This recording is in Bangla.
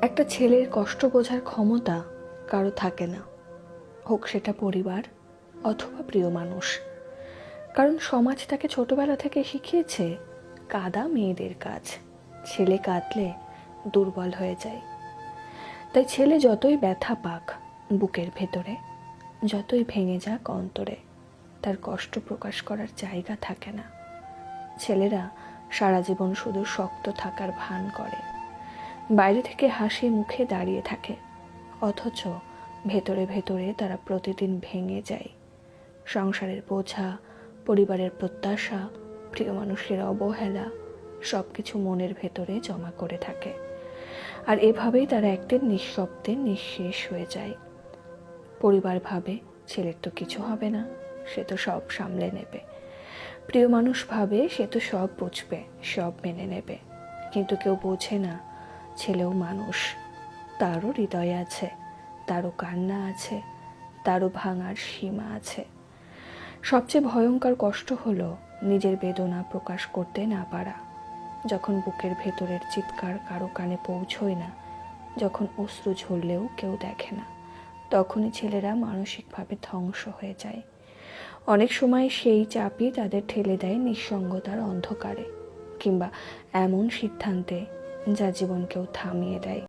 একটা ছেলের কষ্ট বোঝার ক্ষমতা কারো থাকে না, হোক সেটা পরিবার অথবা প্রিয় মানুষ। কারণ সমাজ তাকে ছোটবেলা থেকে শিখিয়েছে কাঁদা মেয়েদের কাজ, ছেলে কাঁদলে দুর্বল হয়ে যায়। তাই ছেলে যতই ব্যথা পাক বুকের ভেতরে, যতই ভেঙে যাক অন্তরে, তার কষ্ট প্রকাশ করার জায়গা থাকে না। ছেলেরা সারা জীবন শুধু শক্ত থাকার ভান করে, বাইরে থেকে হাসি মুখে দাঁড়িয়ে থাকে, অথচ ভেতরে ভেতরে তারা প্রতিদিন ভেঙে যায়। সংসারের বোঝা, পরিবারের প্রত্যাশা, প্রিয় মানুষের অবহেলা সব কিছু মনের ভেতরে জমা করে থাকে। আর এভাবেই তারা একদিন নিঃশব্দে নিঃশেষ হয়ে যায়। পরিবার ভাবে ছেলের তো কিছু হবে না, সে তো সব সামলে নেবে। প্রিয় মানুষ ভাবে সে তো সব বুঝবে, সব মেনে নেবে। কিন্তু কেউ বোঝে না ছেলেও মানুষ, তারও হৃদয় আছে, তারও কান্না আছে, তারও ভাঙার সীমা আছে। সবচেয়ে ভয়ঙ্কর কষ্ট হলো নিজের বেদনা প্রকাশ করতে না পারা। যখন বুকের ভেতরের চিৎকার কারো কানে পৌঁছয় না, যখন অশ্রু ঝরলেও কেউ দেখে না, তখনই ছেলেরা মানসিকভাবে ধ্বংস হয়ে যায়। অনেক সময় সেই চাপই তাদের ঠেলে দেয় নিঃসঙ্গতার অন্ধকারে, কিংবা এমন সিদ্ধান্তে যা জীবনকেও থামিয়ে দেয়।